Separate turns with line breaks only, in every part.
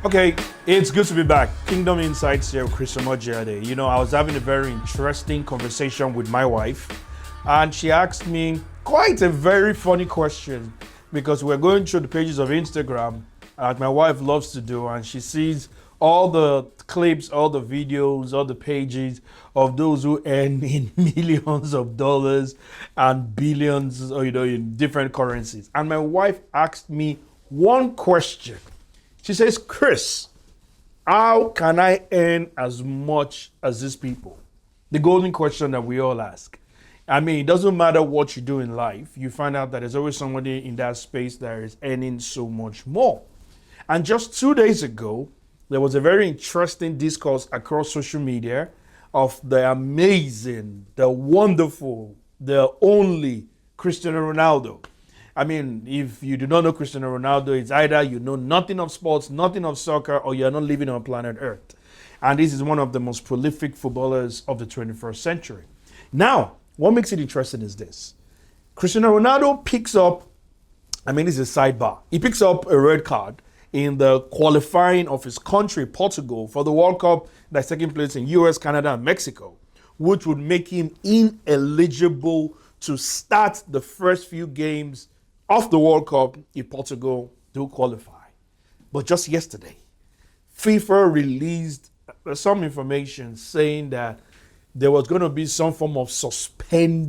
Okay, it's good to be back. Kingdom Insights here with Chris Omojiade. You know, I was having a very interesting conversation with my wife, and she asked me quite a very funny question because we're going through the pages of Instagram, as my wife loves to do, and she sees all the clips, all the videos, all the pages of those who earn in millions of dollars and billions, in different currencies. And my wife asked me one question. She says, Chris, how can I earn as much as these people? The golden question that we all ask. I mean, it doesn't matter what you do in life, you find out that there's always somebody in that space that is earning so much more. And just 2 days ago, there was a very interesting discourse across social media of the amazing, the wonderful, the only Cristiano Ronaldo. I mean, if you do not know Cristiano Ronaldo, it's either you know nothing of sports, nothing of soccer, or you're not living on planet Earth. And this is one of the most prolific footballers of the 21st century. Now, what makes it interesting is this. Cristiano Ronaldo picks up, this is a sidebar. He picks up a red card in the qualifying of his country, Portugal, for the World Cup that's taking place in US, Canada, and Mexico, which would make him ineligible to start the first few games of the World Cup if Portugal do qualify. But just yesterday, FIFA released some information saying that there was going to be some form of suspension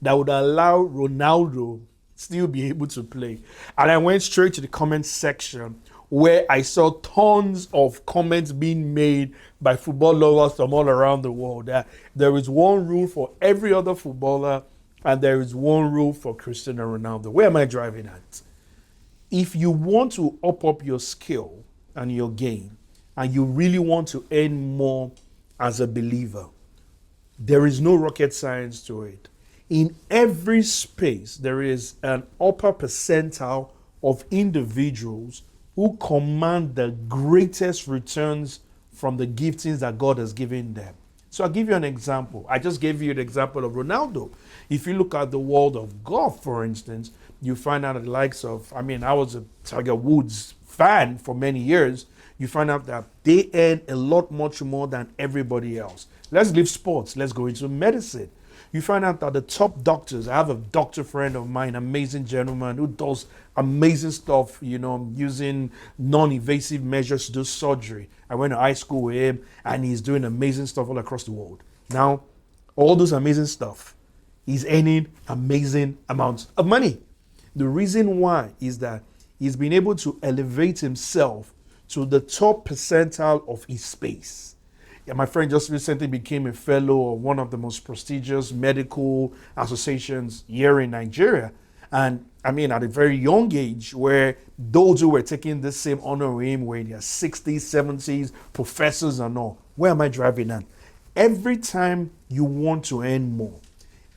that would allow Ronaldo still be able to play. And I went straight to the comment section where I saw tons of comments being made by football lovers from all around the world. There is one rule for every other footballer, and there is one rule for Cristiano Ronaldo. Where am I driving at? If you want to up your skill and your game, and you really want to earn more as a believer, there is no rocket science to it. In every space, there is an upper percentile of individuals who command the greatest returns from the giftings that God has given them. So I'll give you an example. I just gave you the example of Ronaldo. If you look at the world of golf, for instance, you find out the likes of, I was a Tiger Woods fan for many years. You find out that they earn a lot much more than everybody else. Let's leave sports. Let's go into medicine. You find out that the top doctors, I have a doctor friend of mine, amazing gentleman who does amazing stuff, using non-invasive measures to do surgery. I went to high school with him and he's doing amazing stuff all across the world. Now, all those amazing stuff, he's earning amazing amounts of money. The reason why is that he's been able to elevate himself to the top percentile of his space. Yeah, my friend just recently became a fellow of one of the most prestigious medical associations here in Nigeria. And at a very young age, where those who were taking this same honor with him were in their 60s, 70s, professors and all. Where am I driving at? Every time you want to earn more,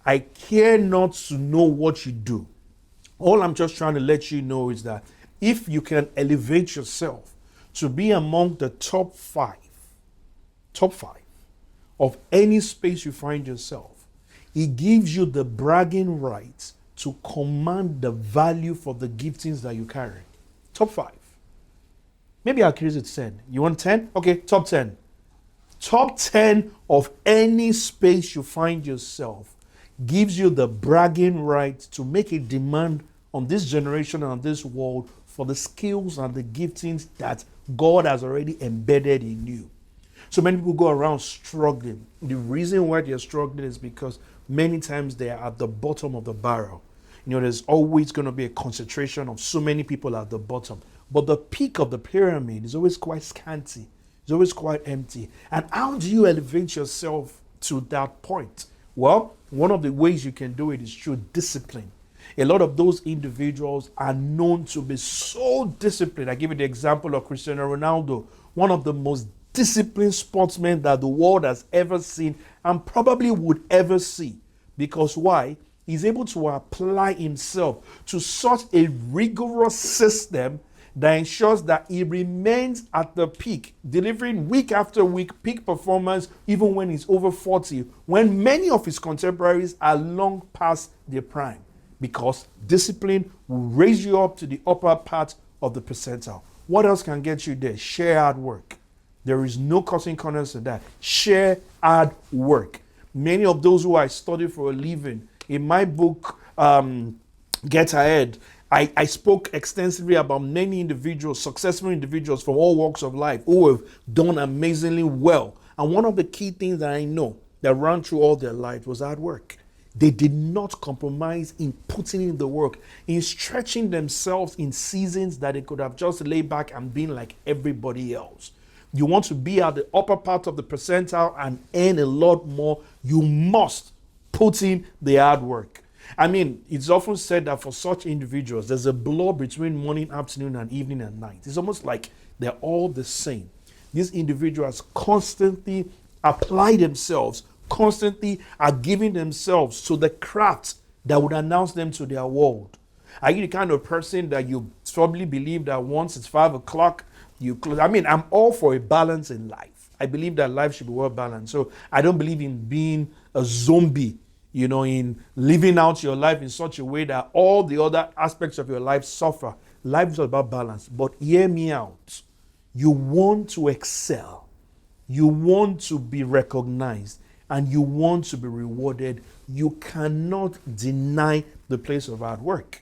I care not to know what you do. All I'm just trying to let you know is that if you can elevate yourself to be among the top five of any space you find yourself, it gives you the bragging rights to command the value for the giftings that you carry. Top 5. Maybe I'll increase it to 10. You want 10? Okay, top 10. Top 10 of any space you find yourself gives you the bragging right to make a demand on this generation and on this world for the skills and the giftings that God has already embedded in you. So many people go around struggling. The reason why they're struggling is because many times they are at the bottom of the barrel. There's always going to be a concentration of so many people at the bottom. But the peak of the pyramid is always quite scanty. It's always quite empty. And how do you elevate yourself to that point? Well, one of the ways you can do it is through discipline. A lot of those individuals are known to be so disciplined. I give you the example of Cristiano Ronaldo, one of the most disciplined sportsmen that the world has ever seen and probably would ever see. Because why? He's able to apply himself to such a rigorous system that ensures that he remains at the peak, delivering week after week peak performance even when he's over 40, when many of his contemporaries are long past their prime. Because discipline will raise you up to the upper part of the percentile. What else can get you there? Share hard work. There is no cutting corners to that. Share hard work. Many of those who I study for a living, in my book, Get Ahead, I spoke extensively about many individuals, successful individuals from all walks of life who have done amazingly well. And one of the key things that I know that ran through all their lives was hard work. They did not compromise in putting in the work, in stretching themselves in seasons that they could have just laid back and been like everybody else. You want to be at the upper part of the percentile and earn a lot more, you must put in the hard work. I mean, it's often said that for such individuals, there's a blur between morning, afternoon, and evening and night. It's almost like they're all the same. These individuals constantly apply themselves, constantly are giving themselves to the craft that would announce them to their world. Are you the kind of person that you probably believe that once it's 5 o'clock, you close? I mean, I'm all for a balance in life. I believe that life should be well balanced. So I don't believe in being a zombie, in living out your life in such a way that all the other aspects of your life suffer. Life is all about balance. But hear me out. You want to excel. You want to be recognized. And you want to be rewarded. You cannot deny the place of hard work.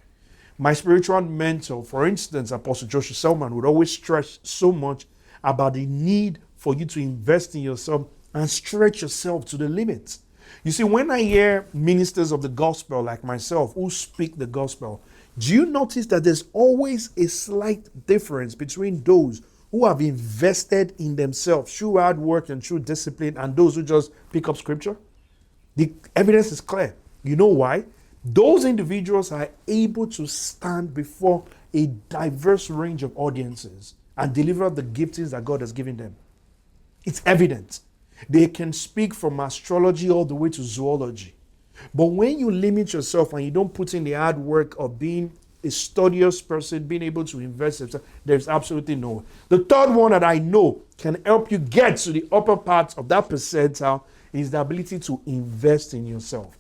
My spiritual mentor, for instance, Apostle Joshua Selman, would always stress so much about the need for you to invest in yourself and stretch yourself to the limits. You see, when I hear ministers of the gospel like myself who speak the gospel, do you notice that there's always a slight difference between those who have invested in themselves through hard work and through discipline and those who just pick up scripture? The evidence is clear. You know why? Those individuals are able to stand before a diverse range of audiences and deliver the giftings that God has given them. It's evident. They can speak from astrology all the way to zoology. But when you limit yourself and you don't put in the hard work of being a studious person, being able to invest in yourself, there's absolutely no way. The third one that I know can help you get to the upper part of that percentile is the ability to invest in yourself.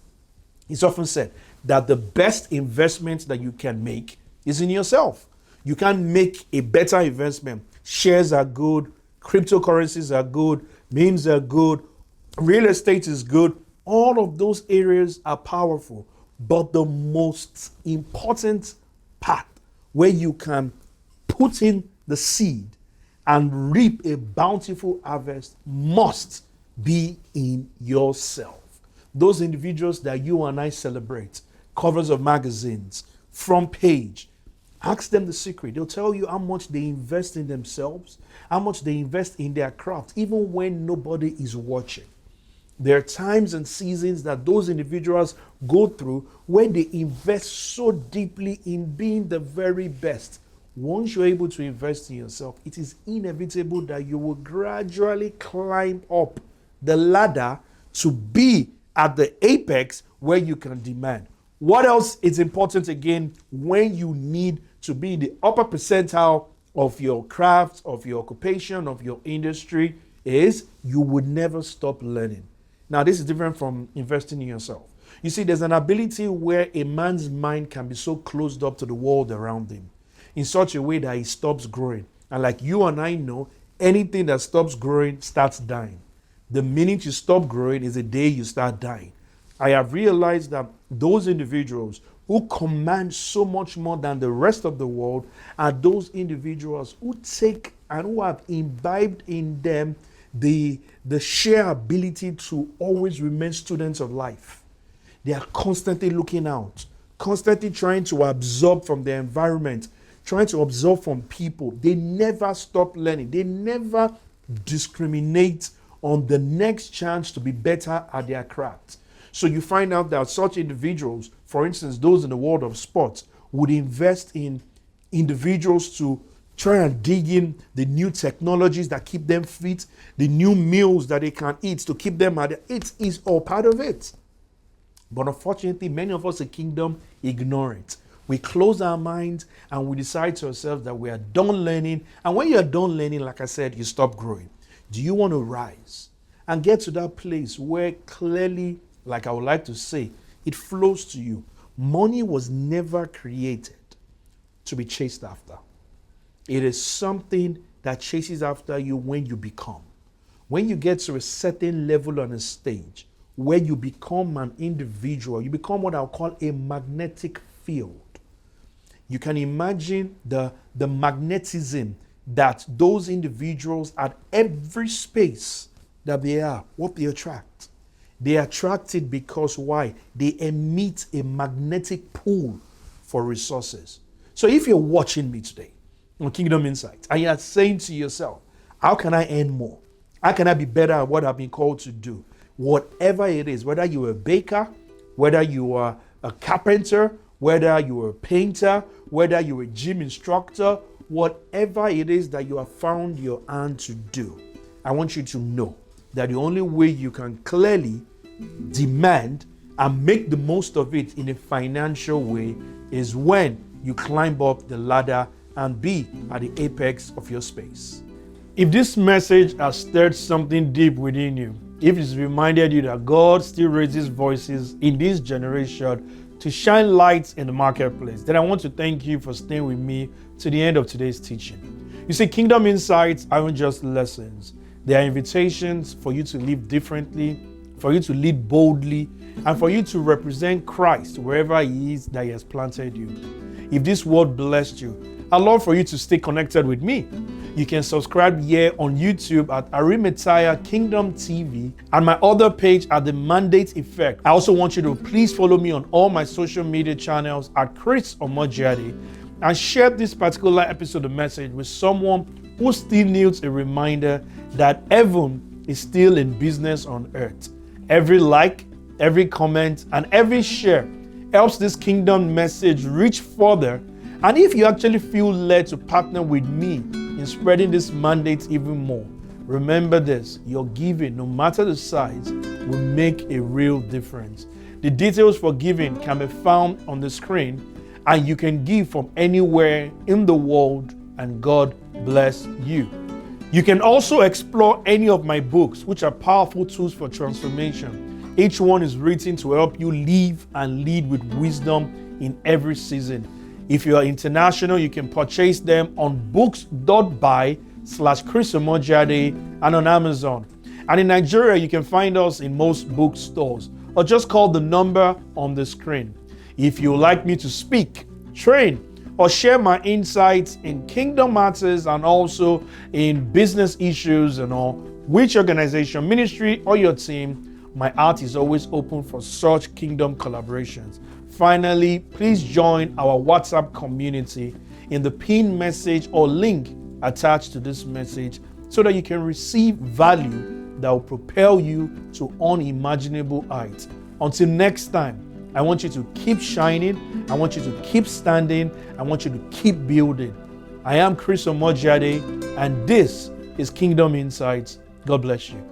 It's often said that the best investment that you can make is in yourself. You can make a better investment. Shares are good, cryptocurrencies are good, memes are good, real estate is good. All of those areas are powerful. But the most important part where you can put in the seed and reap a bountiful harvest must be in yourself. Those individuals that you and I celebrate, covers of magazines, front page, ask them the secret. They'll tell you how much they invest in themselves, how much they invest in their craft, even when nobody is watching. There are times and seasons that those individuals go through when they invest so deeply in being the very best. Once you're able to invest in yourself, it is inevitable that you will gradually climb up the ladder to be at the apex where you can demand. What else is important again when you need to be in the upper percentile of your craft, of your occupation, of your industry is you would never stop learning. Now, this is different from investing in yourself. You see, there's an ability where a man's mind can be so closed up to the world around him in such a way that he stops growing. And like you and I know, anything that stops growing starts dying. The minute you stop growing is the day you start dying. I have realized that those individuals who command so much more than the rest of the world are those individuals who take and who have imbibed in them the sheer ability to always remain students of life. They are constantly looking out, constantly trying to absorb from the environment, trying to absorb from people. They never stop learning. They never discriminate on the next chance to be better at their craft. So you find out that such individuals, for instance, those in the world of sports, would invest in individuals to try and dig in the new technologies that keep them fit, the new meals that they can eat to keep them at it is all part of it. But unfortunately, many of us in Kingdom ignore it. We close our minds and we decide to ourselves that we are done learning. And when you are done learning, like I said, you stop growing. Do you want to rise and get to that place where clearly, like I would like to say, it flows to you? Money was never created to be chased after. It is something that chases after you when you become. When you get to a certain level on a stage where you become an individual, you become what I'll call a magnetic field. You can imagine the magnetism that those individuals at every space that they are, what they attract. They attract it because why? They emit a magnetic pull for resources. So if you're watching me today on Kingdom Insights and you're saying to yourself, how can I earn more? How can I be better at what I've been called to do? Whatever it is, whether you're a baker, whether you are a carpenter, whether you're a painter, whether you're a gym instructor, whatever it is that you have found your hand to do, I want you to know that the only way you can clearly demand and make the most of it in a financial way is when you climb up the ladder and be at the apex of your space. If this message has stirred something deep within you, if it's reminded you that God still raises voices in this generation to shine lights in the marketplace, then I want to thank you for staying with me to the end of today's teaching. You see, Kingdom Insights aren't just lessons. They are invitations for you to live differently, for you to lead boldly, and for you to represent Christ wherever He is that He has planted you. If this word blessed you, I'd love for you to stay connected with me. You can subscribe here on YouTube at Arimathea Kingdom TV and my other page at The Mandate Effect. I also want you to please follow me on all my social media channels at Chris Omojiade and share this particular episode of message with someone who still needs a reminder that heaven is still in business on earth. Every like, every comment, and every share helps this kingdom message reach further. And if you actually feel led to partner with me in spreading this mandate even more, remember this: your giving, no matter the size, will make a real difference. The details for giving can be found on the screen, and you can give from anywhere in the world, and God bless you. You can also explore any of my books, which are powerful tools for transformation. Each one is written to help you live and lead with wisdom in every season. If you are international, you can purchase them on books.by/Chris Omojiade and on Amazon. And in Nigeria, you can find us in most bookstores, or just call the number on the screen. If you would like me to speak, train, or share my insights in kingdom matters and also in business issues and all, which organization, ministry, or your team, my heart is always open for such kingdom collaborations. Finally, please join our WhatsApp community in the pinned message or link attached to this message so that you can receive value that will propel you to unimaginable heights. Until next time, I want you to keep shining. I want you to keep standing. I want you to keep building. I am Chris Omojiade, and this is Kingdom Insights. God bless you.